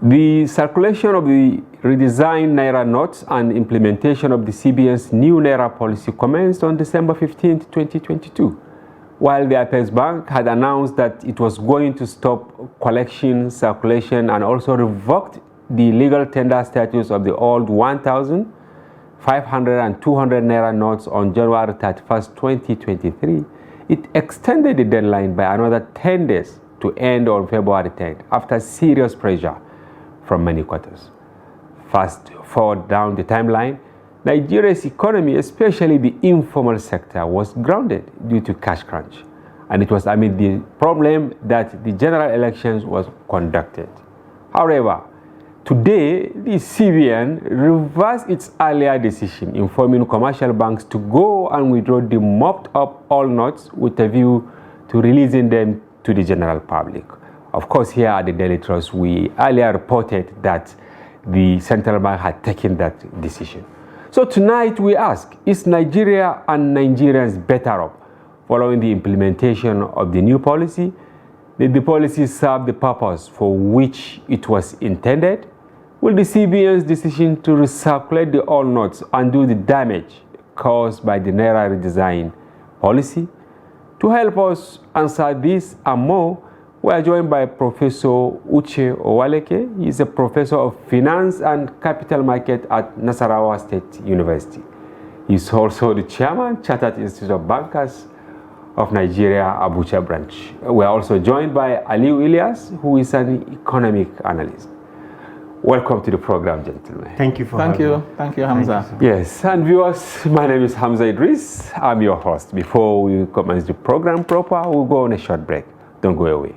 The circulation of the redesigned NAIRA notes and implementation of the CBN's new NAIRA policy commenced on December 15, 2022, while the Apex Bank had announced that it was going to stop collection, circulation, and also revoked the legal tender status of the old 1,000, 500, and 200 NAIRA notes on January 31st, 2023, it extended the deadline by another 10 days to end on February 10th after serious pressure from many quarters. Fast forward down the timeline, Nigeria's economy, especially the informal sector, was grounded due to cash crunch, and it was amid the problem that the general elections was conducted. However, today, the CBN reversed its earlier decision, informing commercial banks to go and withdraw the mopped up all notes with a view to releasing them to the general public. Of course, here at the Daily Trust, we earlier reported that the central bank had taken that decision. So tonight we ask, is Nigeria and Nigerians better off following the implementation of the new policy? Did the policy serve the purpose for which it was intended? Will the CBN's decision to recirculate the old notes undo the damage caused by the NAIRA redesign policy? To help us answer this and more, we are joined by Professor Uche Owaleke. He is a professor of finance and capital market at Nasarawa State University. He is also the chairman, Chartered Institute of Bankers of Nigeria, Abuja branch. We are also joined by Aliu Ilyas, who is an economic analyst. Welcome to the program, gentlemen. Thank you for having me. Thank you, Hamza. Yes, and viewers, my name is Hamza Idris. I'm your host. Before we commence the program proper, we'll go on a short break. Don't go away.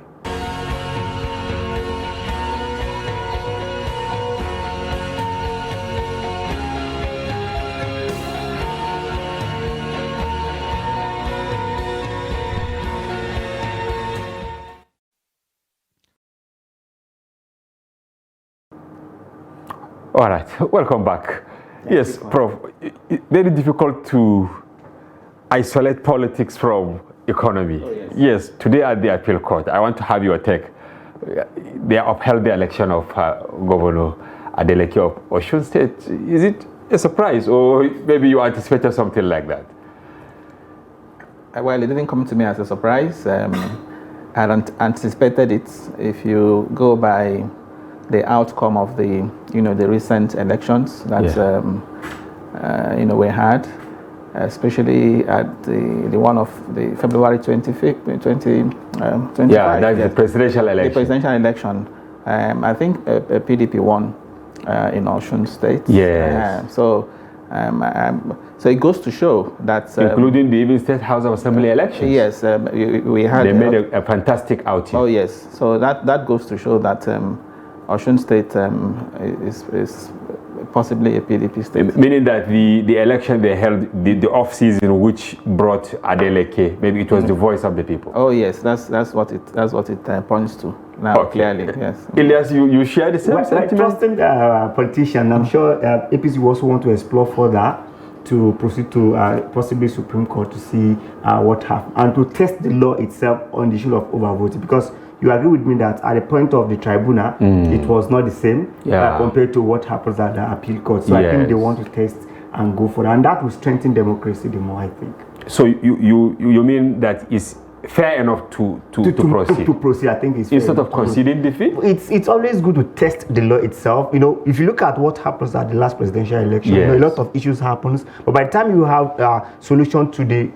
All right, welcome back. Yes, Prof, very difficult to isolate politics from economy. Oh, yes. Today at the appeal court, I want to have your take. They upheld the election of Governor Adeleke of Osun State. Is it a surprise, or maybe you anticipated something like that? Well, it didn't come to me as a surprise. I hadn't anticipated it. If you go by the outcome of the, the recent elections that, we had, especially at the one of the February 25th, 2025. Yeah, that's the presidential election. The presidential election. I think PDP won in Osun State. Yes. So it goes to show that... including the even State House of Assembly elections. Yes, we had... They made a fantastic outing. Oh, yes. So that goes to show that Osun State is possibly a PDP state. Meaning that the election they held, the off-season which brought Adeleke, maybe it was the voice of the people. Oh yes, that's what it points to now, clearly. Yes. Ilyas, you share the same sentiment? Trusting politician, I'm sure APC will also want to explore further to proceed to possibly Supreme Court to see what happens and to test the law itself on the issue of overvoting, because you agree with me that at the point of the tribunal, it was not the same compared to what happens at the appeal court. So I think they want to test and go for that, and that will strengthen democracy the more, I think. So you mean that it's fair enough to proceed? To proceed, I think it's instead of conceding defeat? It's always good to test the law itself. If you look at what happens at the last presidential election, a lot of issues happens, but by the time you have a solution to the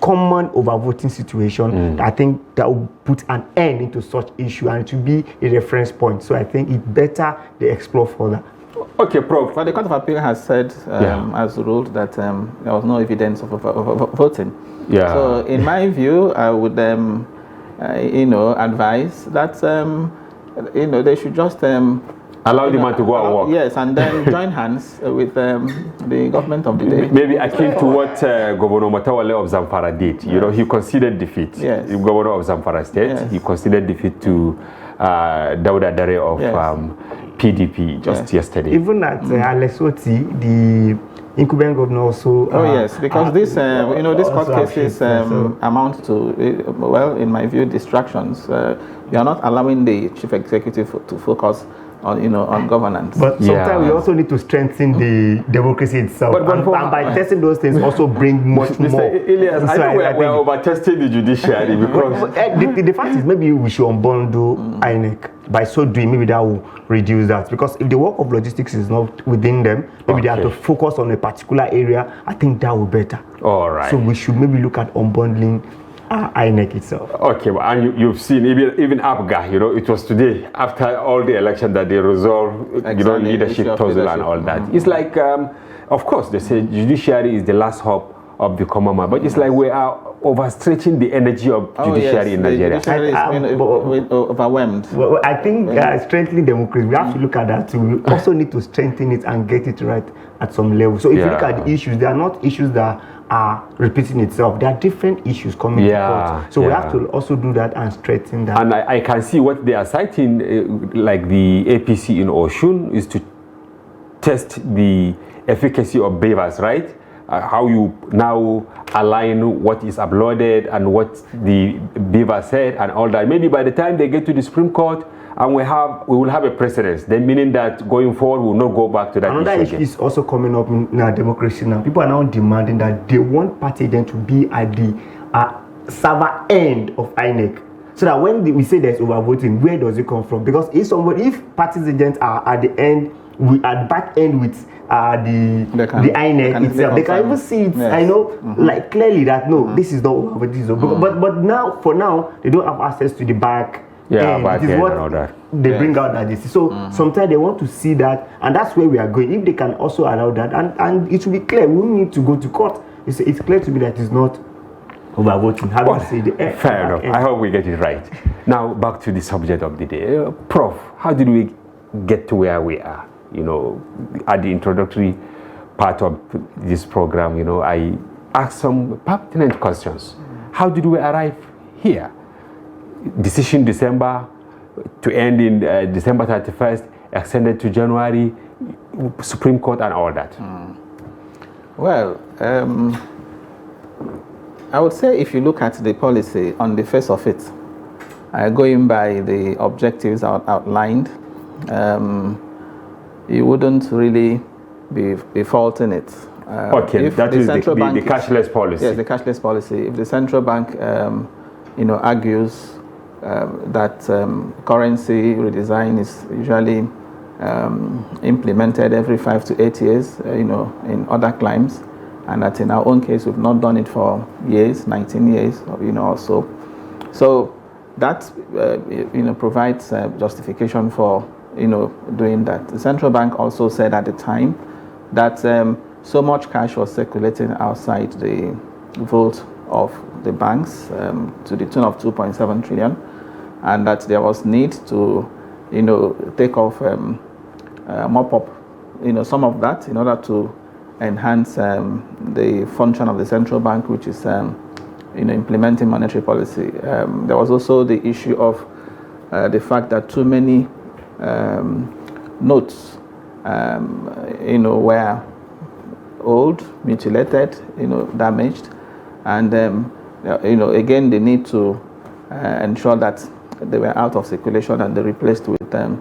common overvoting situation, I think that will put an end into such issue, and it will be a reference point. So I think it's better they explore further. Okay, Prof. But the Court of Appeal has said, has ruled that there was no evidence of voting. Yeah. So in my view, I would, advise that, they should just allow the man to go and work. Yes, and then join hands with the government of the day. Maybe akin to what Governor Matawale of Zamfara did. He conceded defeat. Yes. The governor of Zamfara State, he conceded defeat to Dauda Dare of PDP just yesterday. Even at Lesotho, the incumbent governor also... oh yes, because these court cases amount to, well, in my view, distractions. You are not allowing the chief executive to focus on governance. But sometimes we also need to strengthen the democracy itself, and by testing those things also bring much Mr. more. Elias, I know we're over-testing the judiciary because the fact is maybe we should unbundle INEC. By so doing, maybe that will reduce that, because if the work of logistics is not within them, maybe they have to focus on a particular area. I think that will be better. All right. So we should maybe look at unbundling INEC itself. Okay, well, and you've seen even APGA, it was today after all the election that they resolved, leadership tussle and all that. It's like, of course, they say judiciary is the last hope of the common man, but it's like we are overstretching the energy of judiciary in Nigeria. Judiciary is overwhelmed. Well, I think strengthening democracy, we have to look at that too. We also need to strengthen it and get it right at some level. So if you look at the issues, they are not issues that are repeating itself. There are different issues coming to court. So we have to also do that and strengthen that. And I can see what they are citing, like the APC in Oshun, is to test the efficacy of beavers, right? How you now align what is uploaded and what the beaver said and all that. Maybe by the time they get to the Supreme Court, and we will have a precedence, then meaning that going forward we will not go back to that issue. Another issue is also coming up in our democracy now. People are now demanding that they want party agents to be at the server end of INEC, so that when we say there's overvoting, where does it come from? Because if party agents are at the end, at back end with the INEC itself, they can even see it. Yes. I know, like clearly that this is not overvoting. But now, for now, they don't have access to the back. Back it is end what and all that. They bring out that this. So sometimes they want to see that, and that's where we are going. If they can also allow that, and it should be clear, we need to go to court. It's clear to me that it's not overvoting. Fair enough. I hope we get it right. Now back to the subject of the day, Prof. How did we get to where we are? At the introductory part of this program, I asked some pertinent questions. How did we arrive here? Decision December to end in December 31st, extended to January, Supreme Court and all that. Well, I would say if you look at the policy on the face of it, going by the objectives outlined, you wouldn't really be faulting it. That is the cashless policy. Yes, the cashless policy. If the central bank, argues that currency redesign is usually implemented every 5 to 8 years, in other climes, and that in our own case we've not done it for years, 19 years, or so. So that provides justification for doing that. The central bank also said at the time that so much cash was circulating outside the vault of the banks to the tune of 2.7 trillion, and that there was need to take off mop up some of that in order to enhance the function of the central bank, which is implementing monetary policy. There was also the issue of the fact that too many notes were old, mutilated, damaged, and again they need to ensure that they were out of circulation and they replaced with the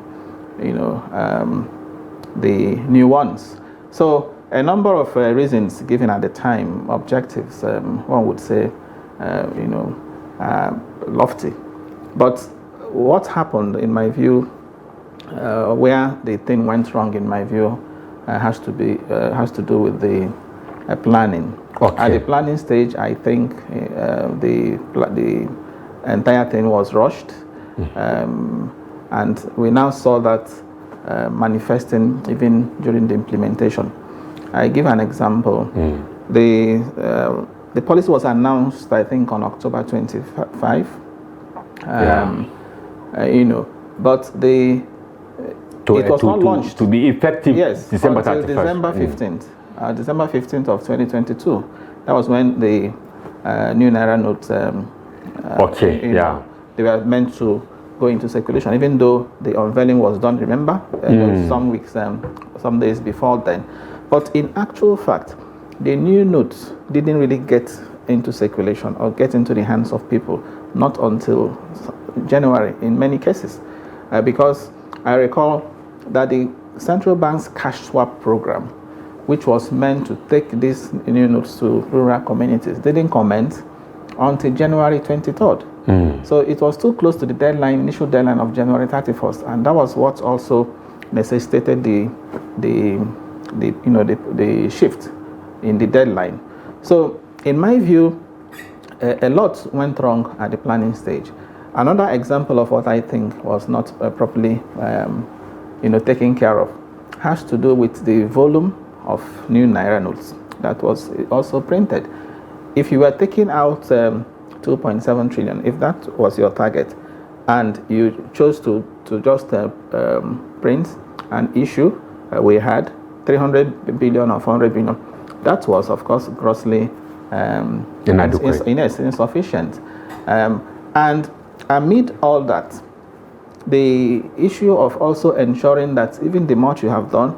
new ones. So a number of reasons given at the time, objectives, one would say, lofty. But what happened, in my view, where the thing went wrong, in my view, has to do with the planning. At the planning stage, I think the entire thing was rushed, and we now saw that manifesting even during the implementation. I give an example. The policy was announced, I think, on October 25. But it was not launched to be effective. Yes, December until 31st. December 15th. December 15th of 2022. That was when the new NAIRA notes. They were meant to go into circulation, even though the unveiling was done. Remember, some weeks, some days before then. But in actual fact, the new notes didn't really get into circulation or get into the hands of people not until January in many cases, because I recall that the central bank's cash swap program, which was meant to take these new notes to rural communities, didn't commence until January 23rd. So it was too close to the deadline, initial deadline of January 31st, and that was what also necessitated the shift in the deadline. So in my view, a lot went wrong at the planning stage. Another example of what I think was not properly taken care of has to do with the volume of new NAIRA notes that was also printed. If you were taking out 2.7 trillion, if that was your target, and you chose to just print and issue, we had 300 billion or 400 billion. That was, of course, grossly inadequate, insufficient. And amid all that, the issue of also ensuring that even the much you have done,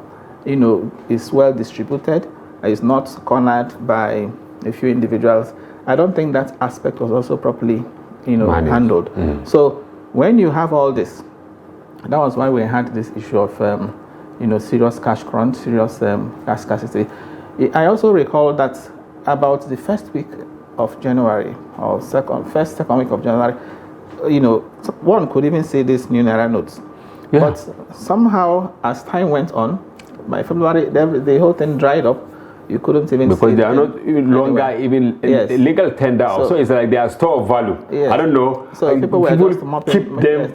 is well distributed, is not cornered by a few individuals. I don't think that aspect was also properly, handled. So when you have all this, that was why we had this issue of, serious cash crunch, serious cash scarcity. I also recall that about the first week of January, or second week of January, one could even see these new NAIRA notes. Yeah. But somehow, as time went on, by February, the whole thing dried up. You couldn't even because see they are not even longer even legal tender. So it's like they are store of value. Yes. I don't know. So people were just keep them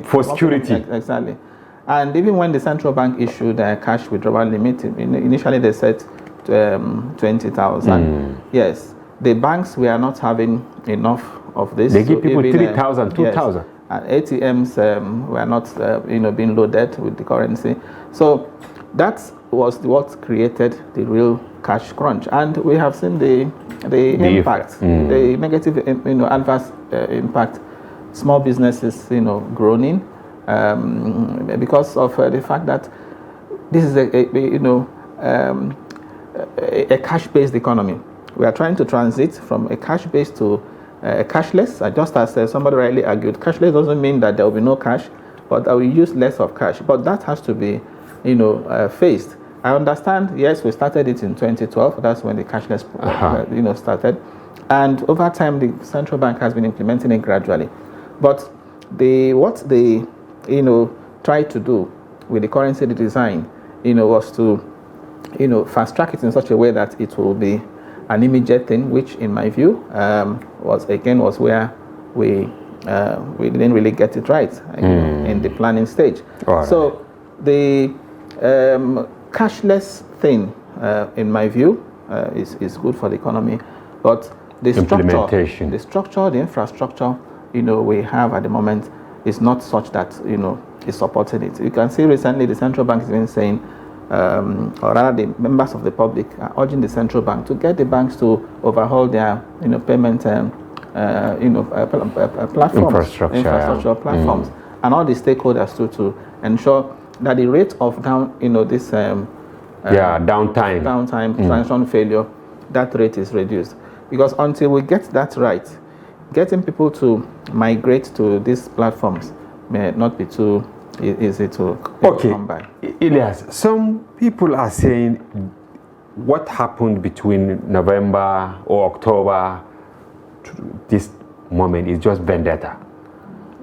for security. Exactly. And even when the central bank issued a cash withdrawal limit, initially they said 20,000. Yes, the banks were not having enough of this. They give people 3,000, 2,000. Yes. And ATMs were not, being loaded with the currency. So that was what created the real cash crunch, and we have seen the impact, the negative, adverse impact. Small businesses, groaning because of the fact that this is a cash-based economy. We are trying to transit from a cash-based to cashless. Just as somebody rightly argued, cashless doesn't mean that there will be no cash, but I will use less of cash. But that has to be, faced. I understand. Yes, we started it in 2012. That's when the cashless, started, and over time the central bank has been implementing it gradually. But what they, tried to do with the currency design, was to, fast track it in such a way that it will be an immediate thing, which, in my view, was where we didn't really get it right in the planning stage. Right. So the cashless thing, in my view, is good for the economy, but the structure, the infrastructure, we have at the moment is not such that is supporting it. You can see recently the central bank has been saying, or rather the members of the public are urging the central bank to get the banks to overhaul their payment platforms, infrastructure platforms, and all the stakeholders to ensure that the rate of downtime, transaction failure, that rate is reduced. Because until we get that right, getting people to migrate to these platforms may not be too easy to come by. Elias, some people are saying what happened between November or October to this moment is just vendetta.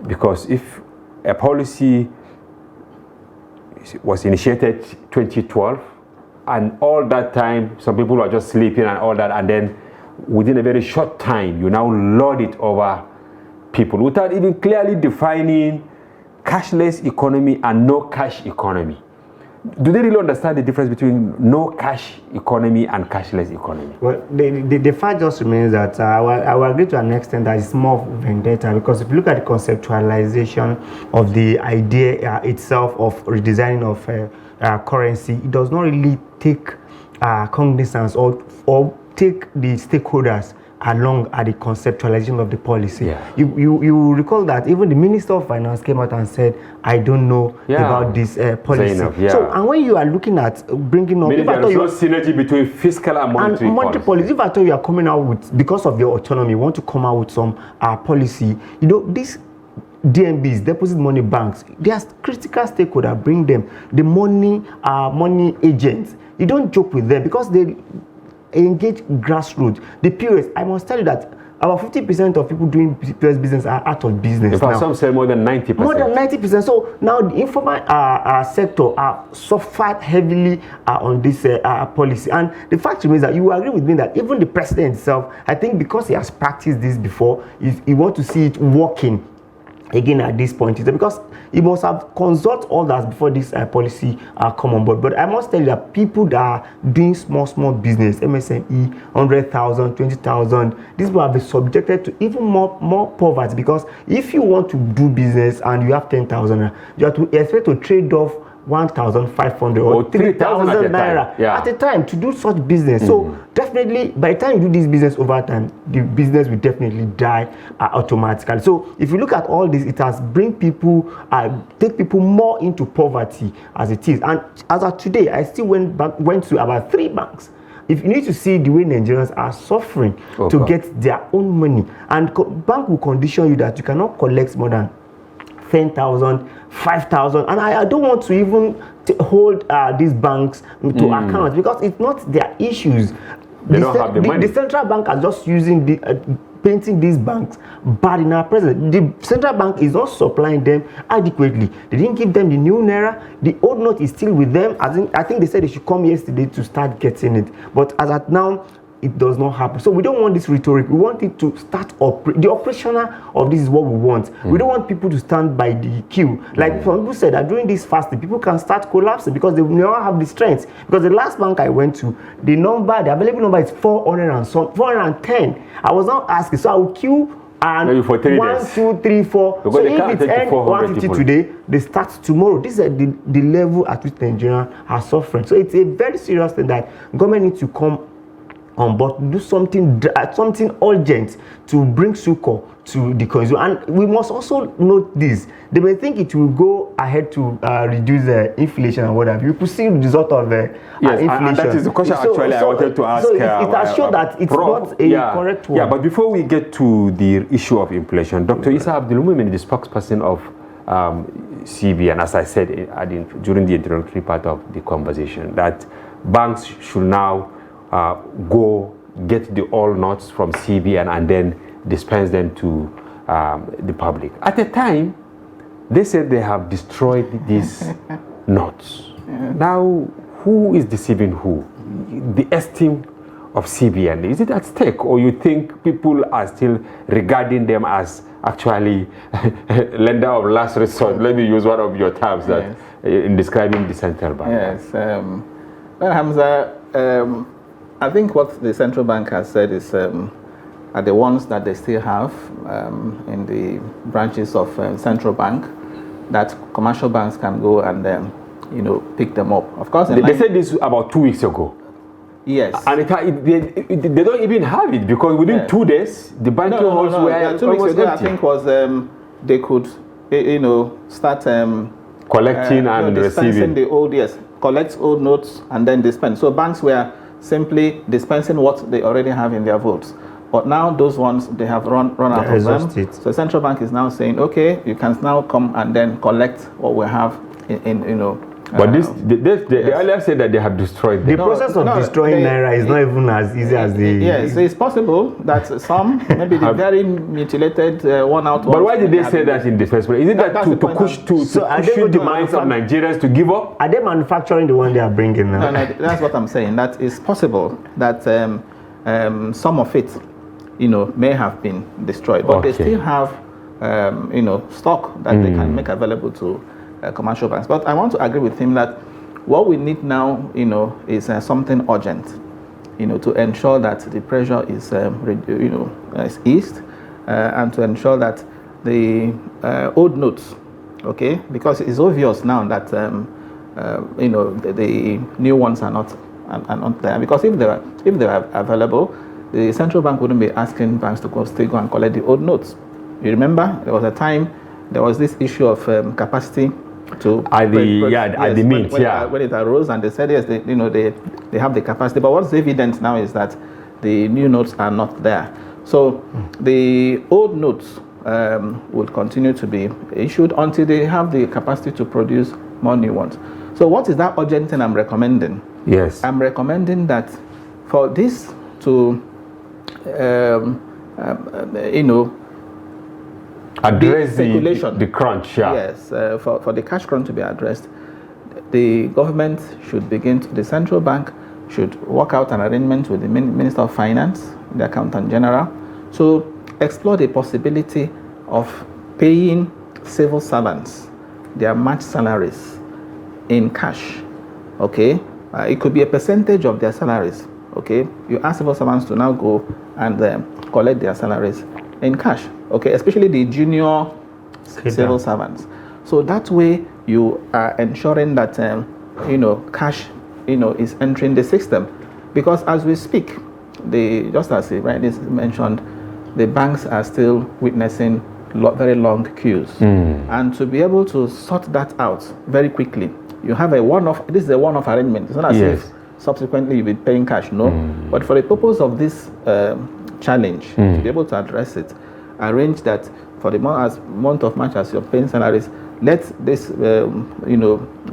Because if a policy was initiated 2012, and all that time some people were just sleeping and all that, and then within a very short time you now load it over people without even clearly defining cashless economy and no cash economy. Do they really understand the difference between no cash economy and cashless economy? Well, the fact just remains that I will agree to an extent that it's more vendetta, because if you look at the conceptualization of the idea itself of redesigning of currency, it does not really take cognizance or take the stakeholders along at the conceptualization of the policy. Yeah. You recall that even the Minister of Finance came out and said, I don't know about this policy. So, and when you are looking at bringing up... There is no synergy between fiscal and monetary policy. If I thought you are coming out with, because of your autonomy, you want to come out with some policy, this DMBs, deposit money banks, they are critical stakeholders. Bring them. The money agents. You don't joke with them because they engage grassroots. The POS, I must tell you that about 50% of people doing POS business are out of business. In fact, now. some say more than 90%. More than 90%. So now the informal sector suffered heavily on this policy. And the fact remains that you will agree with me that even the president himself, I think because he has practiced this before, he wants to see it working again at this point, because he must have consult others before this policy come on board. But I must tell you that people that are doing small business, MSME, 100,000, 20,000, these will have been subjected to even more poverty, because if you want to do business and you have 10,000, you have to expect to trade off 1,500 or 3,000 naira at a time to do such business. So definitely, by the time you do this business over time, the business will definitely die automatically. So if you look at all this, it has bring people, take people more into poverty as it is. And as of today, I still went to about 3 banks. If you need to see the way Nigerians are suffering to get their own money, and bank will condition you that you cannot collect more than 10,000, 5,000, and I don't want to even hold these banks to account, because it's not their issues. They don't have the money. The central bank are just using painting these banks bad in our present. The central bank is not supplying them adequately. They didn't give them the new naira. The old note is still with them. I think they said they should come yesterday to start getting it, but as at now, it does not happen. So we don't want this rhetoric. We want it to start the operational of this is what we want. We don't want people to stand by the queue. Like some people said that during this fasting, people can start collapsing because they will never have the strength. Because the last bank I went to, the available number is 410. I was not asking, so I will queue and maybe for 3 1, days. 2, 3, 4. Because so if it ends 150 today, they start tomorrow. This is the level at which Nigerians are suffering. So it's a very serious thing that government needs to come on board, do something urgent to bring succor to the consumer. And we must also note this: they may think it will go ahead to reduce inflation and whatever. You could see the result of inflation. And that is the question I wanted to ask. So it has shown that it's not a correct one. Yeah, but before we get to the issue of inflation, Dr. Isa Abdulmumin, the spokesperson of CBN, as I said during the introductory part of the conversation, that banks should now go get the all notes from CBN and then dispense them to the public. At the time, they said they have destroyed these notes. Now, who is deceiving who? The esteem of CBN, is it at stake, or you think people are still regarding them as actually lender of last resort? Let me use one of your terms that in describing the central bank. Yes. Well, Hamza, I think what the central bank has said is are the ones that they still have in the branches of central bank, that commercial banks can go and pick them up. Of course, they said this about 2 weeks ago. Yes, and they don't even have it, because within 2 days the banking halls were 2 weeks ago. empty. I think was they could start collecting and receiving the old collect old notes and then dispense. So banks were simply dispensing what they already have in their vaults. But now those ones, they have run out of them. So the central bank is now saying, okay, you can now come and then collect what we have But they earlier said that they have destroyed them. The process of destroying Naira is not even as easy as the... Yes, it's possible that some, maybe the very mutilated, worn out ones. But why did they say that in the first place? Is it that to push the minds of Nigerians to give up? Are they manufacturing the one they are bringing now? No, that's what I'm saying. That it's possible that some of it, may have been destroyed. But they still have, stock that they can make available to commercial banks. But I want to agree with him that what we need now, is something urgent, to ensure that the pressure is, is eased, and to ensure that the old notes, okay, because it's obvious now that the new ones are not there. Because if they are available, the central bank wouldn't be asking banks to still go and collect the old notes. You remember there was a time there was this issue of capacity to the mint, when it arose, and they said yes, they have the capacity. But what's evident now is that the new notes are not there. So the old notes, would continue to be issued until they have the capacity to produce more new ones. So what is that urgent thing I'm recommending? Yes. I'm recommending that for this to, address speculation. the crunch, yeah. Yes, for the cash crunch to be addressed, the government should the central bank should work out an arrangement with the Minister of Finance, the Accountant General, to explore the possibility of paying civil servants their March salaries in cash. Okay, it could be a percentage of their salaries. Okay, you ask civil servants to now go and collect their salaries in cash. Okay, especially the junior civil servants. So that way you are ensuring that cash is entering the system, because as we speak, just as rightly mentioned, the banks are still witnessing very long queues, and to be able to sort that out very quickly, you have a one-off. This is a one-off arrangement. It's not as if subsequently you'll be paying cash, no. But for the purpose of this challenge, to be able to address it, arrange that for the month of March, as you're paying salaries, let this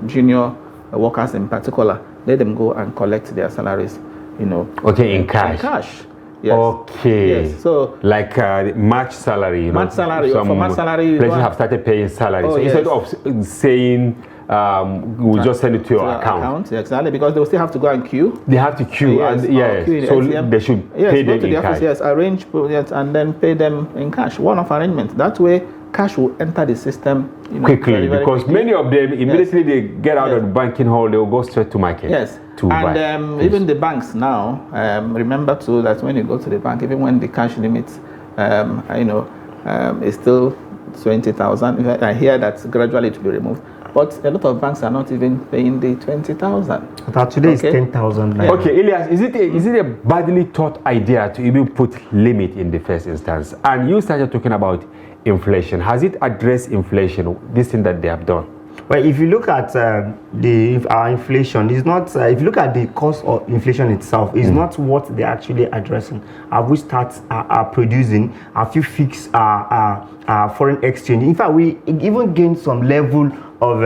junior workers in particular, let them go and collect their salaries, okay, in cash. In cash. Yes. Okay. Yes. So like March salary, March salary. Some for March salary, places have started paying salary. So instead of saying we'll just send it to your account. Exactly, because they will still have to go and queue. They have to queue, Yes, so ATM. They should pay them in cash. Yes, arrange and then pay them in cash. One-off arrangement. That way, cash will enter the system quickly, very, very because quickly. many of them immediately they get out of the banking hall, they will go straight to market. Yes, to buy. Even the banks now, remember too that when you go to the bank, even when the cash limit, is still 20,000. I hear that gradually to be removed. But a lot of banks are not even paying the 20,000. But today is 10,000. Okay, Elias, is it a badly thought idea to even put limit in the first instance? And you started talking about inflation. Has it addressed inflation, this thing that they have done? Well, if you look at our inflation, it's not. If you look at the cost of inflation itself, it's not what they're actually addressing. Have we are producing? Have you fixed our foreign exchange? In fact, we even gained some level of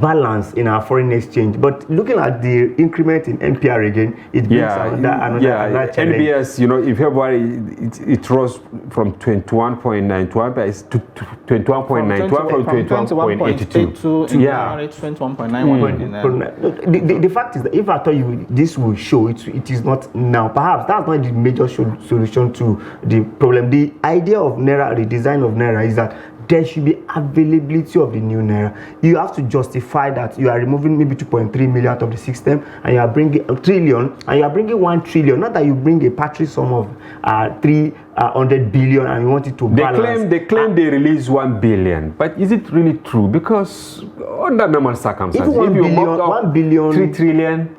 balance in our foreign exchange. But looking at the increment in NPR again, it brings another challenge. NBS, in February, it rose from 21.91 to 21.91 from 21.82. Yeah, 21.91. The fact is that if I tell you this will show, it is not now. Perhaps that's not the major solution to the problem. The idea of NAIRA, the design of NAIRA, is that there should be availability of the new NAIRA. You have to justify that you are removing maybe 2.3 million out of the system, and you are bringing a trillion, and you are bringing 1 trillion. Not that you bring a patchy sum of 300 billion and you want it to balance. They claim they release 1 billion, but is it really true? Because under normal circumstances, if you mopped up 1 billion, 3 trillion,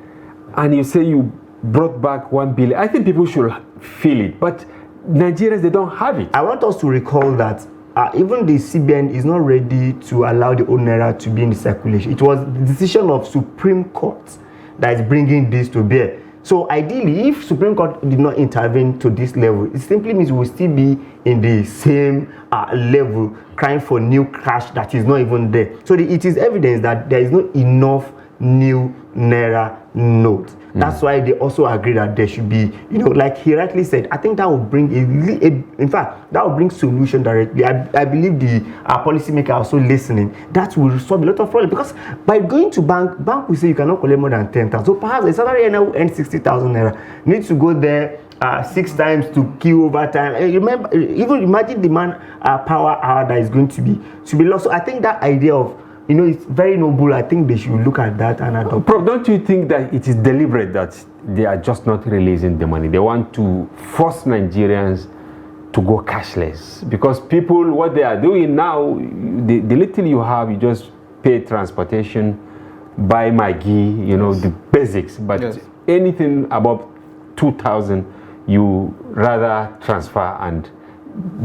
and you say you brought back 1 billion, I think people should feel it. But Nigerians, they don't have it. I want us to recall that even the CBN is not ready to allow the old NAIRA to be in circulation. It was the decision of Supreme Court that is bringing this to bear. So ideally, if Supreme Court did not intervene to this level, it simply means we will still be in the same level, crying for new cash that is not even there. So it is evidence that there is not enough new NAIRA notes. That's why they also agree that there should be, like he rightly said, I think that will bring in fact, that will bring solution directly. I believe the policymaker also listening. That will solve a lot of problems, because by going to bank will say you cannot collect more than 10,000. So perhaps a salary earner will earn 60,000 naira, needs to go there 6 times to queue over time. Remember, even imagine the power hour that is going to be lost. So I think that idea of it's very noble. I think they should look at that and adopt. Prof, don't you think that it is deliberate that they are just not releasing the money? They want to force Nigerians to go cashless, because people, what they are doing now, the little you have, you just pay transportation, buy Maggi, the basics. But anything above 2,000, you rather transfer and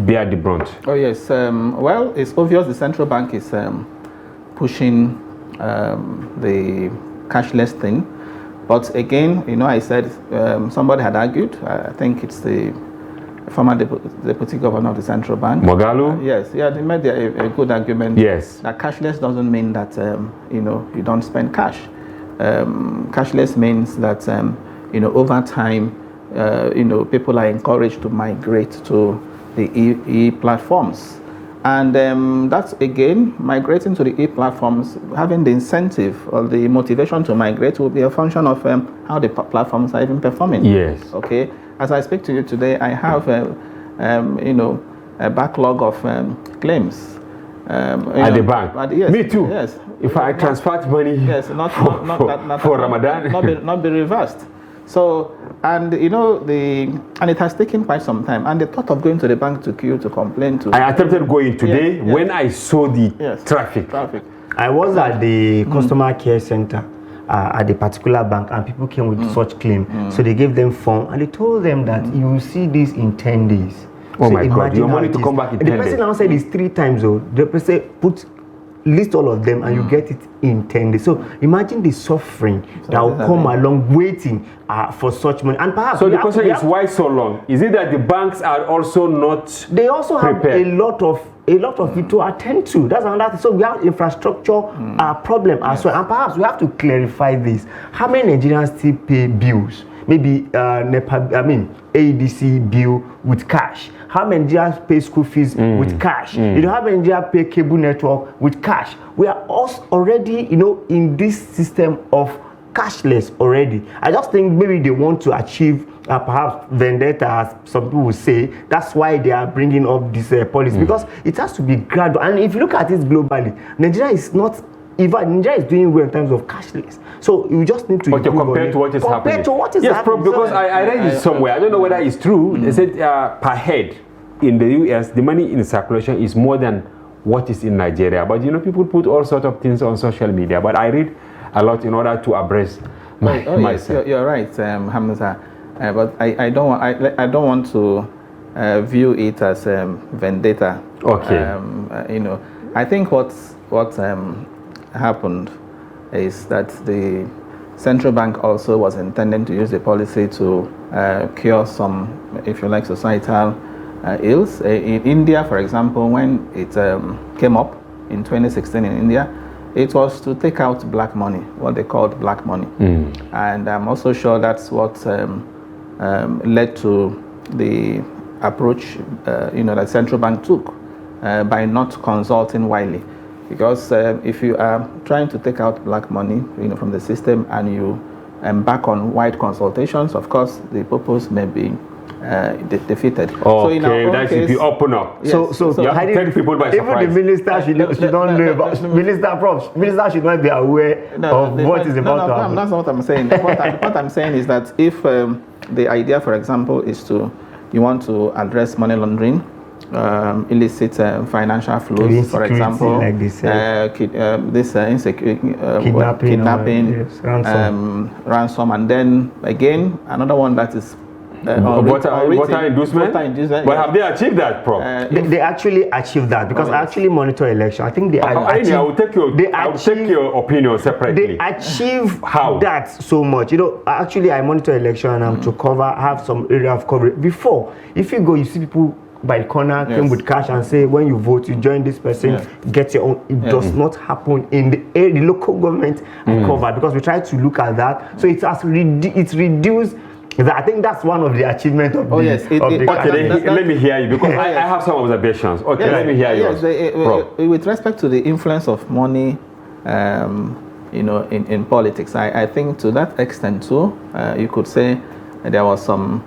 bear the brunt. Oh yes. Well, it's obvious the central bank is pushing the cashless thing, but again, I said somebody had argued. I think it's the former deputy governor of the central bank. Moghalu? Yes, yeah, they made a good argument. Yes. That cashless doesn't mean that you don't spend cash. Cashless means that over time, people are encouraged to migrate to the e-platforms. And that's, again, migrating to the e-platforms, having the incentive or the motivation to migrate will be a function of how the platforms are even performing. Yes. Okay. As I speak to you today, I have, a backlog of claims. At the bank? Yes. Me too. Yes. If I transferred money for Ramadan. Not be reversed. So, and it has taken quite some time. And the thought of going to the bank to queue to complain to. I attempted going today when I saw the traffic. I was at the customer care center at the particular bank, and people came with such claim. So they gave them form, and they told them that you will see this in 10 days. Oh, so my God, your money to come back in 10 days. The person now said it's 3 times. The person list all of them, and you get it in 10 days. So imagine the suffering that will come along waiting for such money. And perhaps so the question is, why so long? Is it that the banks are also not They also prepared? Have a lot of it to attend to. That's another thing. So we have infrastructure problem as well. And perhaps we have to clarify this. How many Nigerians still pay bills? Maybe AEDC bill with cash. How many Nigerians pay school fees with cash? You know, how many Nigerians pay cable network with cash? We are also already, in this system of cashless already. I just think maybe they want to achieve perhaps vendetta, as some people will say. That's why they are bringing up this policy, because it has to be gradual. And if you look at it globally, Nigeria is not. Even Nigeria is doing well in terms of cashless, so you just need to. But compared to what is happening. Compared to what is happening. Because I read it somewhere. I don't know whether it's true. They said per head in the US, the money in circulation is more than what is in Nigeria. But people put all sorts of things on social media. But I read a lot in order to abreast myself. Yes, you're right, Hamza. But I don't want to view it as vendetta. Okay. I think what happened is that the central bank also was intending to use the policy to cure some, if you like, societal ills. In India, for example, when it came up in 2016 in India, it was to take out black money, what they called black money. And I'm also sure that's what led to the approach that central bank took by not consulting widely. Because if you are trying to take out black money, from the system, and you embark on wide consultations, of course, the purpose may be defeated. Okay, so that's if you open up. Yes. So you have to take people by surprise. Even the minister should don't know about minister should not be aware of what is about to happen. That's not what I'm saying. What I'm saying is that if the idea, for example, is you want to address money laundering, illicit financial flows, for example, like this kidnapping, yes, ransom, and then again another one that is voter inducement. But have they achieved that, Prof? They actually achieved that, because I actually monitor election. I think they I will take your opinion separately. They achieve how that so much. Actually, I monitor election, and I'm to have some area of coverage. Before, if you go, you see people by the corner came with cash and say, when you vote, you join this person, get your own. It does not happen in the local government covered, because we try to look at that. So it's reduced. I think that's one of the achievements of let me hear you, because I have some observations. Okay, let me hear yours. With respect to the influence of money, in politics, I think to that extent too, you could say there was some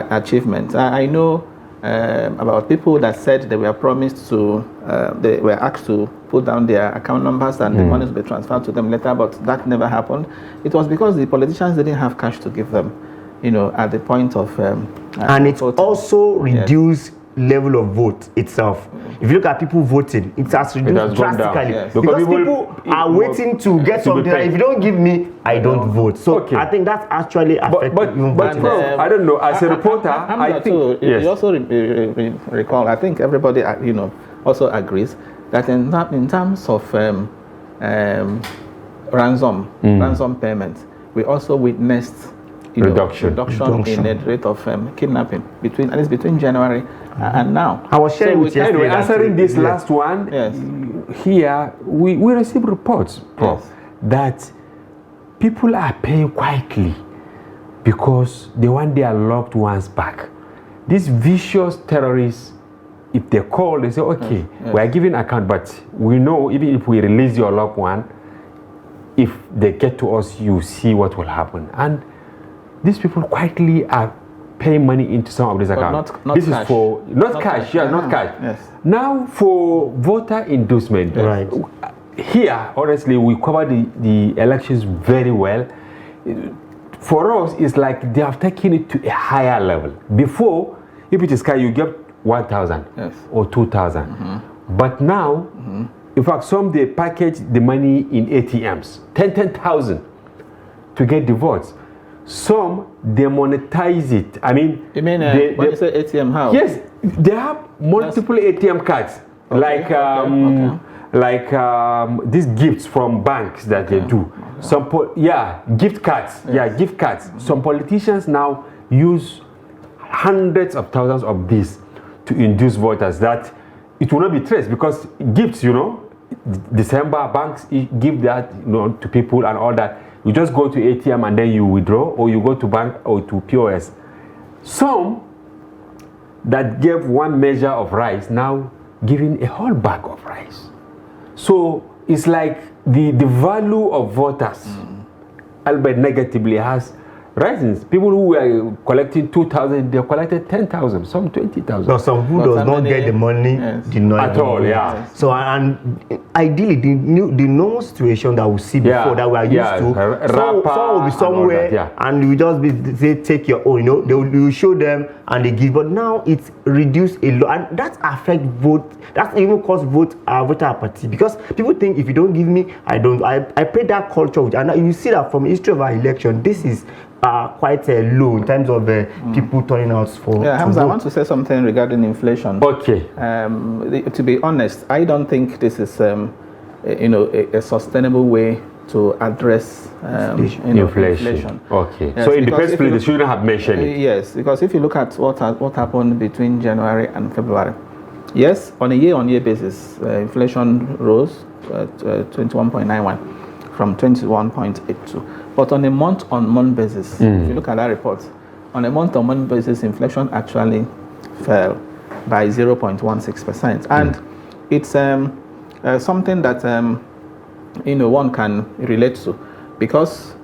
achievement. I know about people that said they were promised they were asked to put down their account numbers and the money will be transferred to them later, but that never happened. It was because the politicians didn't have cash to give them, at the point of and it also reduced level of vote itself. If you look at people voting, it has reduced drastically. Because people are waiting to get something. If you don't give me, I don't vote. So I think that's actually affecting but I don't know. As a reporter, I think you also recall. I think everybody also agrees that in terms of ransom payment, we also witnessed reduction in the rate of kidnapping at least between January and now. I was sharing with you. Anyway, answering this last one, here we receive reports, Prof, that people are paying quietly because they want their loved ones back. These vicious terrorists, if they call, they say, okay, we are giving account, but we know even if we release your loved one, if they get to us, you see what will happen. And these people quietly are paying money into some of these accounts. Not this cash. Is for not cash. Yeah, not cash. Yes. Now for voter inducement. Right. Here, honestly, we cover the elections very well. For us, it's like they have taken it to a higher level. Before, if it is cash, you get 1,000 or 2,000. But now, in fact, some they package the money in ATMs, 10,000 to get the votes. Some they monetize it. I mean, you mean when you say ATM, how? Yes, they have multiple ATM cards, like these gifts from banks that they do. Some gift cards. Yeah, gift cards. Some politicians now use hundreds of thousands of these to induce voters that it will not be traced, because gifts, December banks give that to people and all that. You just go to ATM and then you withdraw, or you go to bank or to POS. Some that gave one measure of rice now giving a whole bag of rice. So it's like the value of voters, albeit negatively, has risen. People who were collecting 2,000, they collected 10,000, some 20,000. No, some who does not get the money did not at all. Yeah. So and ideally, the normal situation that we see before that we are used to, some will be somewhere and we just say take your own. They will show them and they give. But now it's reduced a lot, and that affect vote. That even cause voter apathy, because people think if you don't give me, I don't. I play that culture, and you see that from the history of our election. This is quite low in terms of people turning out for. Yeah, Hamza, I want to say something regarding inflation. Okay. To be honest, I don't think this is a sustainable way to address inflation. Okay. Yes, so in the first place, they shouldn't have mentioned it. Yes, because if you look at what happened between January and February, yes, on a year-on-year basis, inflation rose 21.91 from 21.82. But on a month-on-month basis, if you look at that report, on a month-on-month basis, inflation actually fell by 0.16%. And it's something that one can relate to, because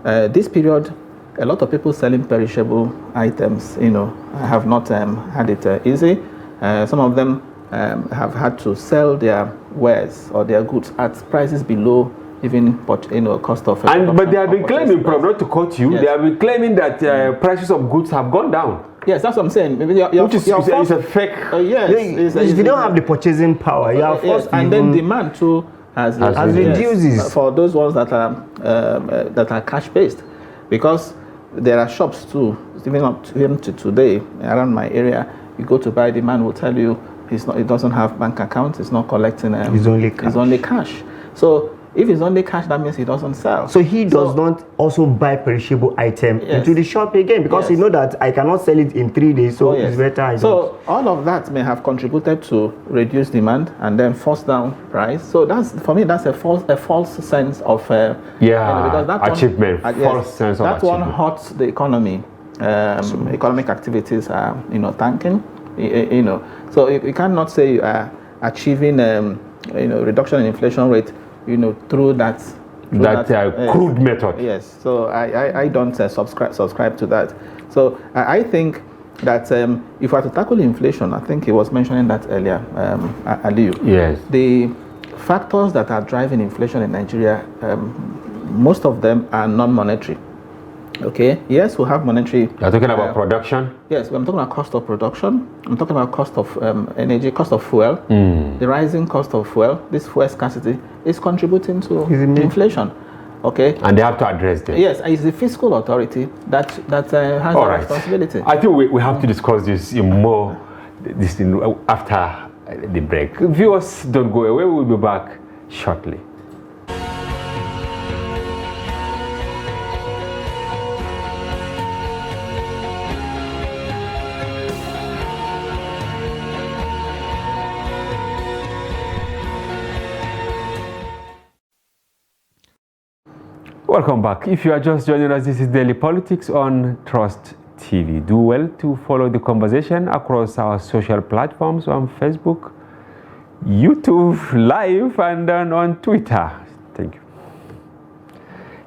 this period, a lot of people selling perishable items, have not had it easy. Some of them have had to sell their wares or their goods at prices below even cost of but they have been claiming, not to cut you, they have been claiming that prices of goods have gone down. Yes, that's what I'm saying. Which is a fake. Yes, if you don't have the purchasing power, you are forced and then demand too has reduces for those ones that are cash based, because there are shops too. Even to today around my area, you go to buy, the man will tell you it doesn't have bank account, it's not collecting. It's only cash. So if it's only cash, that means he doesn't sell. So he does not also buy perishable item into the shop again, because he know that I cannot sell it in 3 days, so it's better. So all of that may have contributed to reduce demand and then force down price. So that's, for me, that's a false sense of because that achievement. False sense of that achievement. one hurts the economy. Economic activities are tanking. So you cannot say you are achieving reduction in inflation rate through that crude method. Yes, so I don't subscribe to that. So I think that if we are to tackle inflation, I think he was mentioning that earlier, Aliyu. Yes. The factors that are driving inflation in Nigeria, most of them are non-monetary. Okay. Yes, we have monetary. You're talking about production? Yes, I'm talking about cost of production. I'm talking about cost of energy, cost of fuel. The rising cost of fuel, this fuel scarcity, is contributing to inflation. Okay. And they have to address that. Yes, it's the fiscal authority that has a responsibility. I think we have to discuss this after the break. Viewers, don't go away. We'll be back shortly. Welcome back. If you are just joining us, this is Daily Politics on Trust TV. Do well to follow the conversation across our social platforms on Facebook, YouTube Live, and then on Twitter. Thank you.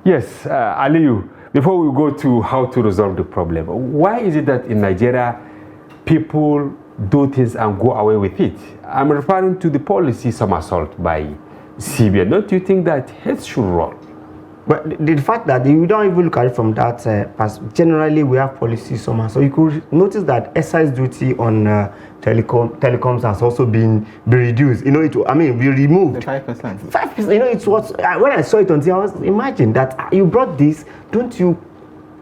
Yes, Aliyu, before we go to how to resolve the problem, why is it that in Nigeria people do things and go away with it? I'm referring to the policy somersault by CBN. Don't you think that heads should roll? But the fact that you don't even look at it from that perspective, generally we have policy somehow. So you could notice that excise duty on telecoms has also been reduced. You know, be removed. 5%. 5%. You know, it was when I saw it on TV, I was imagine that you brought this. Don't you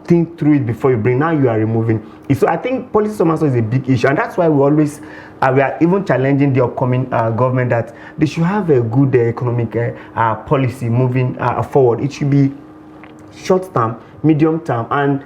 think through it before you bring? Now you are removing it. So I think policy somehow is a big issue, and that's why we always we are even challenging the upcoming government that they should have a good economic policy moving forward. It should be short term, medium term, and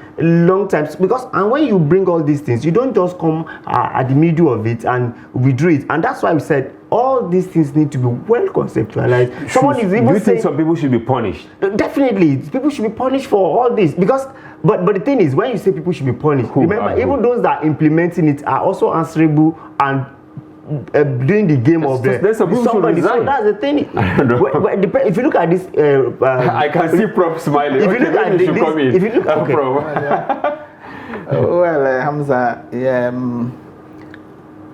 long term. Because when you bring all these things, you don't just come at the middle of it and withdraw it. And that's why we said all these things need to be well conceptualized. Someone is even do you think some people should be punished? Definitely, people should be punished for all this because. But the thing is, when you say people should be punished, remember, even those that are implementing it are also answerable and doing the game of somebody. So that's the thing. If you look at this, I can see Prof smiling. If you look at this, if you look at well, Hamza,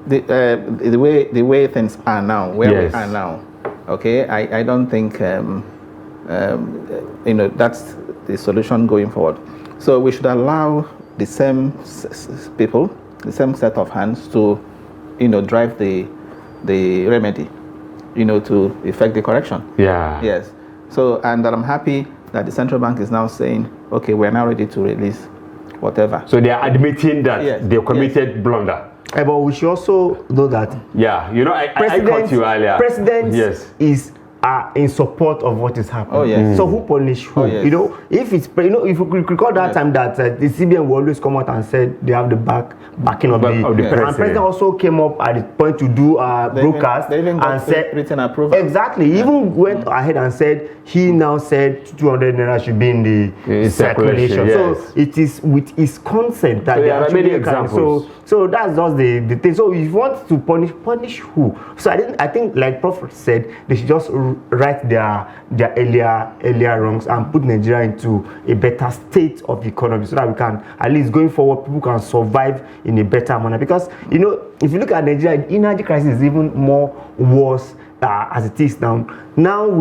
the way things are now, where we are now, okay, I don't think that's the solution going forward. So we should allow the same people, the same set of hands to, drive the remedy, to effect the correction. Yeah. Yes. So, and I'm happy that the central bank is now saying, okay, we're now ready to release whatever. So they are admitting that they committed blunder. But we should also know that. Yeah, I caught you earlier. President is in support of what is happening. Oh yes. So who punish who? Oh, yes. If it's if you recall that time that the CBN will always come out and said they have the backing of the president. And president also came up at the point to do broadcast and said written approval. Exactly. He even went ahead and said he now said 200 naira should be in the circulation. Yes. So it is with his consent that there are many examples. So that's just the thing. So if you want to punish who? So I think like Prof said, they should just right their earlier wrongs and put Nigeria into a better state of the economy so that we can, at least going forward, people can survive in a better manner. Because if you look at Nigeria, the energy crisis is even more worse as it is now. Now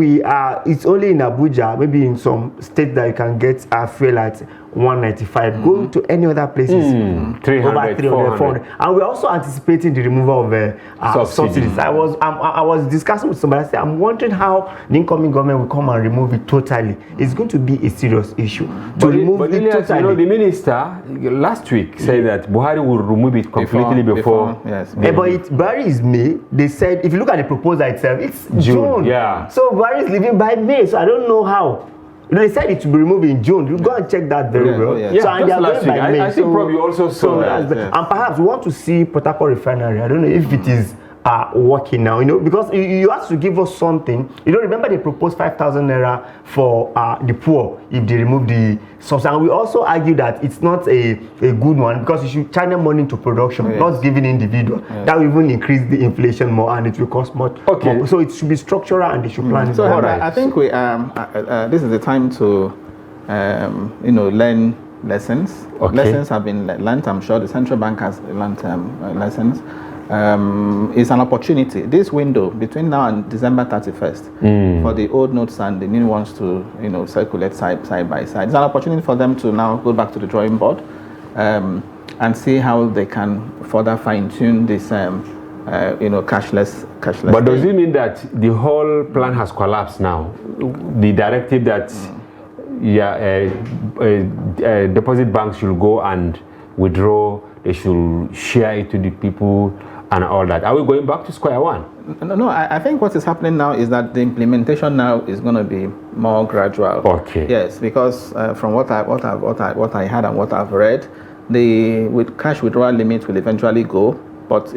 it's only in Abuja, maybe in some states that you can get fuel at 195. Go to any other places, 300, over 300, 400. And we're also anticipating the removal of subsidies. I was discussing with somebody. I said, I'm wondering how the incoming government will come and remove it totally. It's going to be a serious issue to remove it totally. The minister last week said that Buhari will remove it completely before. Yes. But Buhari is May. They said if you look at the proposal itself, it's June. Yeah. So Buhari is leaving by May. So I don't know how. They said it to be removed in June. You go and check that very well. Yeah, so and last week. I think probably also saw that. And perhaps we want to see Port Harcourt refinery. I don't know if it is working now, because you have to give us something. Remember they proposed 5,000 naira for the poor if they remove the subsidy. And we also argue that it's not a good one because you should channel money into production, not giving individual. That will even increase the inflation more and it will cost more. Okay. More. So it should be structural and they should plan it. So I think we this is the time to learn lessons. Okay. Lessons have been learned. I'm sure the central bank has learned lessons. It's an opportunity. This window between now and December 31st for the old notes and the new ones to circulate side by side. It's an opportunity for them to now go back to the drawing board and see how they can further fine-tune this cashless. But does it mean that the whole plan has collapsed now? The directive that deposit banks should go and withdraw, they should share it to the people and all that. Are we going back to square one? No, I think what is happening now is that the implementation now is going to be more gradual. Okay. Yes, because from what I heard and what I've read, the cash withdrawal limit will eventually go, but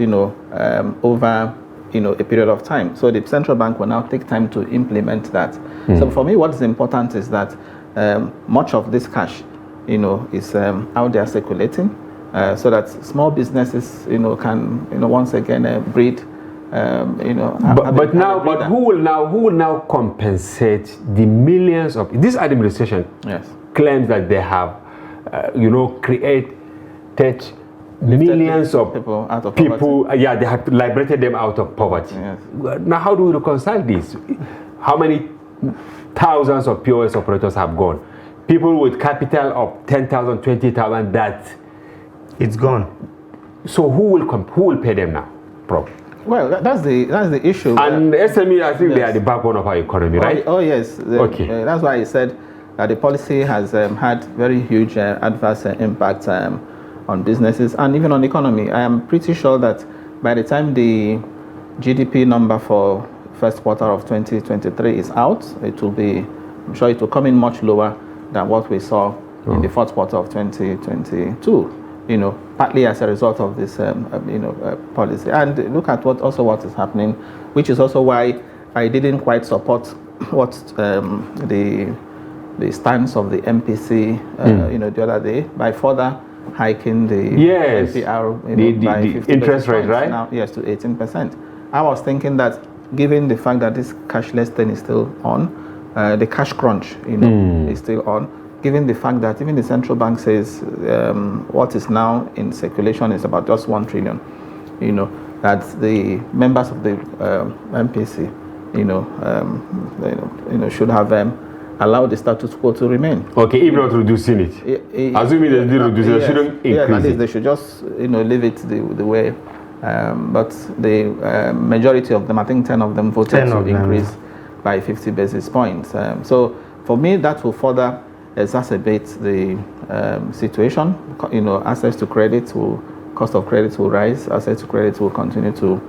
over a period of time. So the central bank will now take time to implement that. So for me, what is important is that much of this cash, is out there circulating, so that small businesses, can, once again breed. But who will now compensate the millions of this administration? Yes. Claims that they have, created millions of people out of people. poverty. They have liberated them out of poverty. Yes. Now, how do we reconcile this? How many thousands of POS operators have gone? People with capital of 10,000, 20,000, that it's gone. So who will pay them now, Prof? Well, that's the issue. And SME, I think they are the backbone of our economy, right? Oh yes. Okay. That's why I said that the policy has had very huge adverse impact on businesses and even on the economy. I am pretty sure that by the time the GDP number for first quarter of 2023 is out, I'm sure it will come in much lower than what we saw in the fourth quarter of 2022. Partly as a result of this, policy. And look at what is happening, which is also why I didn't quite support what the stance of the MPC, the other day, by further hiking the NPR by 50 interest rate, right? Now, yes, to 18%. I was thinking that, given the fact that this cashless thing is still on, the cash crunch, is still on. Given the fact that even the central bank says what is now in circulation is about just 1 trillion, that the members of the MPC, should have allowed the status quo to remain. Okay, even not reducing it. Assuming they did reduce it, they shouldn't increase at least it. They should just, leave it the way. But the majority of them, I think 10 of them, voted to increase by 50 basis points. So for me, that will further exacerbate the situation. Access to credit cost of credit will rise. Access to credit will continue to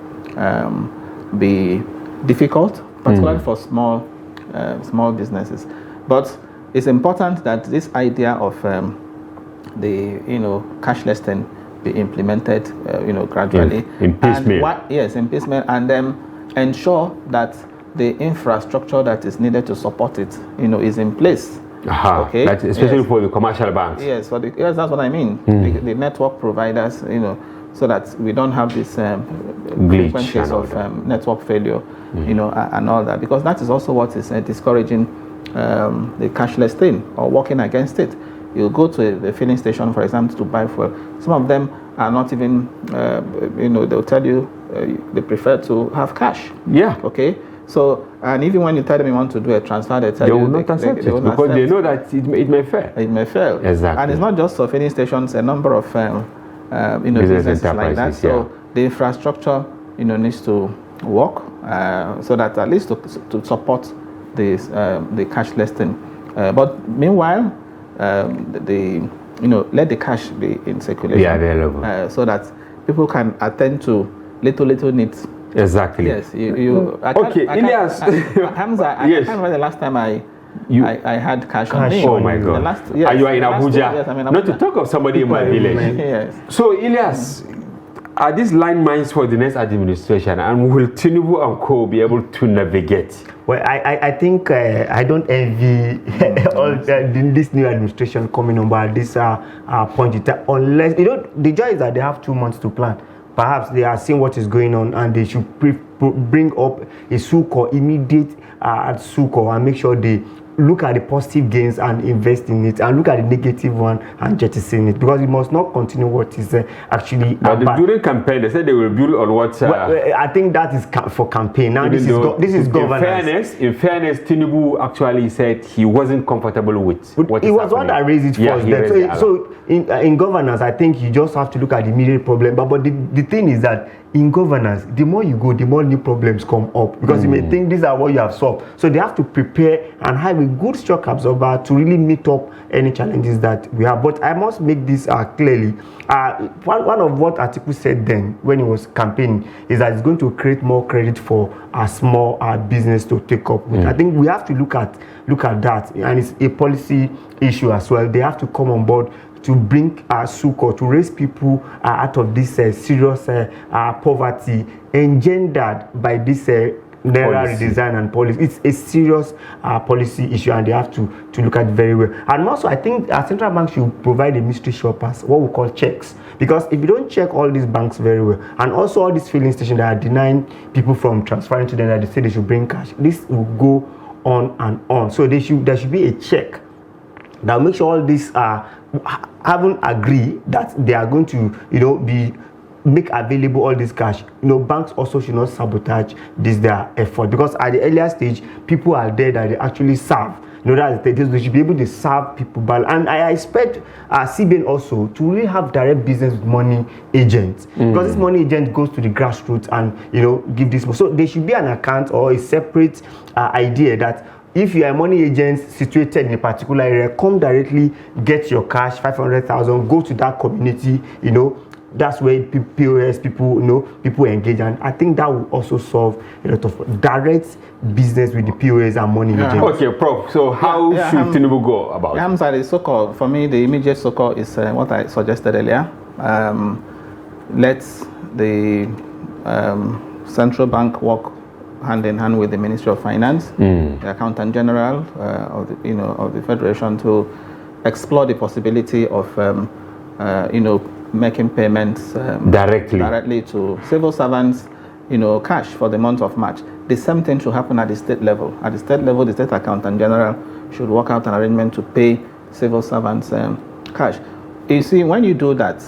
be difficult, particularly for small businesses. But it's important that this idea of the cashless thing be implemented, gradually. In piecemeal. In piecemeal, and then ensure that the infrastructure that is needed to support it, is in place. Okay. That's especially for the commercial banks. Yes, that's what I mean. The network providers, so that we don't have this frequencies of network failure, and all that, because that is also what is discouraging the cashless thing or working against it. You go to the filling station, for example, to buy fuel. Some of them are not even, they'll tell you they prefer to have cash. Yeah. Okay. So, and even when you tell them you want to do a transfer, they tell you will not accept it because they know that it may fail. It may fail. Exactly. And it's not just for filling stations, a number of businesses like that. So the infrastructure needs to work so that at least to support this the cashless thing. But meanwhile, let the cash be in circulation. Yeah, available. So that people can attend to little needs. Exactly. Yes, Ilyas. Hamza, I can't remember the last time I had cash on me. Oh my God. You are in Abuja. Yes, I'm in Abuja. Not to talk of somebody in my village. Yes. So, Ilyas, are these landmines for the next administration, and will Tinubu and Co be able to navigate? Well, I think I don't envy all this new administration coming on at this point in time, unless, the joy is that they have 2 months to plan. Perhaps they are seeing what is going on and they should bring up a SUCO, immediate SUCO, and make sure they look at the positive gains and invest in it, and look at the negative one and jettison it, because it must not continue what is actually. But during campaign, they said they will build on what. I think that is for campaign. Now this is governance. In fairness, Tinubu actually said he wasn't comfortable with what he was one that raised it first. So in governance, I think you just have to look at the immediate problem. But the thing is that in governance, the more you go, the more new problems come up, because you may think these are what you have solved. So they have to prepare and have a good shock absorber to really meet up any challenges that we have. But I must make this clearly. One of what Atiku said then when he was campaigning is that it's going to create more credit for a small business to take up with. I think we have to look at that, and it's a policy issue as well. They have to come on board to bring SUCO, to raise people out of this serious poverty engendered by this NAIRA redesign and policy. It's a serious policy issue, and they have to look at it very well. And also, I think our central bank should provide a mystery shoppers, what we call checks, because if you don't check all these banks very well, and also all these filling stations that are denying people from transferring to them that they say they should bring cash, this will go on and on. So there should be a check that will make sure all these haven't agreed that they are going to, make available all this cash. Banks also should not sabotage their effort, because at the earlier stage, people are there that they actually serve. That they should be able to serve people. And I expect CBN also to really have direct business with money agents, because this money agent goes to the grassroots and give this. So there should be an account or a separate idea that if you are a money agent situated in a particular area, come directly, get your cash, 500,000, go to that community. That's where POS people engage, and I think that will also solve a lot of direct business with the POS and money agents. Okay, Prof. So how should Tinubu go about it? The so-called, for me, the immediate so-called is what I suggested earlier. Let the central bank work hand in hand with the Ministry of Finance, the Accountant General of the Federation, to explore the possibility of making payments directly to civil servants, cash for the month of March. The same thing should happen at the state level. At the state level, the State Accountant General should work out an arrangement to pay civil servants cash. You see, when you do that,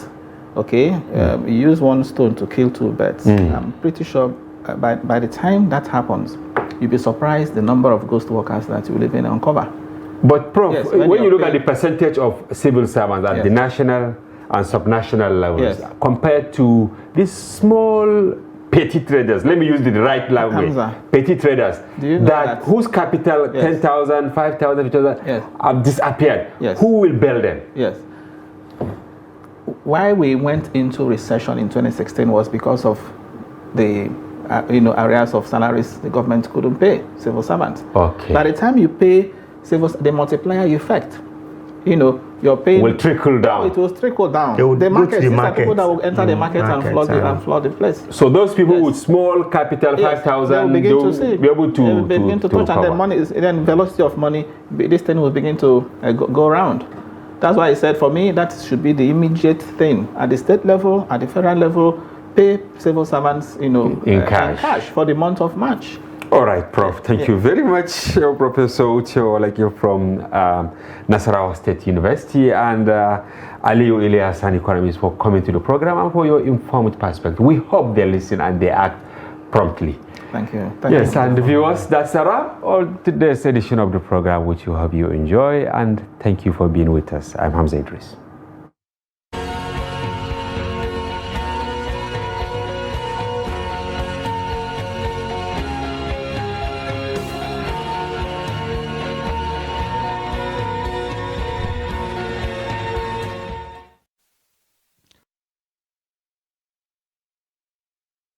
you use one stone to kill two birds. I'm pretty sure by the time that happens, you'll be surprised the number of ghost workers that you will even uncover. But Prof, when you look at the percentage of civil servants at the national and subnational levels compared to these small petty traders, let me use the right language, petty traders, that whose capital 10,000, 5,000, 50,000 have disappeared, who will bail them? Why we went into recession in 2016 was because of the areas of salaries the government couldn't pay civil servants. By the time you pay the multiplier effect, your paying will trickle down. It will trickle down. They will the go to the market. People that will enter the market and flood the place. So those people with small capital, 5,000, they will begin to touch, and then velocity of money, this thing will begin to go around. That's why I said, for me, that should be the immediate thing at the state level, at the federal level. Pay civil servants, in cash for the month of March. All right, Prof. Thank you very much, Professor Uche from Nasarawa State University, and Aliyu Ilyasan, economist, for coming to the program and for your informed perspective. We hope they listen and they act promptly. Thank you. Yes, and viewers, that's a wrap on today's edition of the program, which we hope you enjoy, and thank you for being with us. I'm Hamza Idris.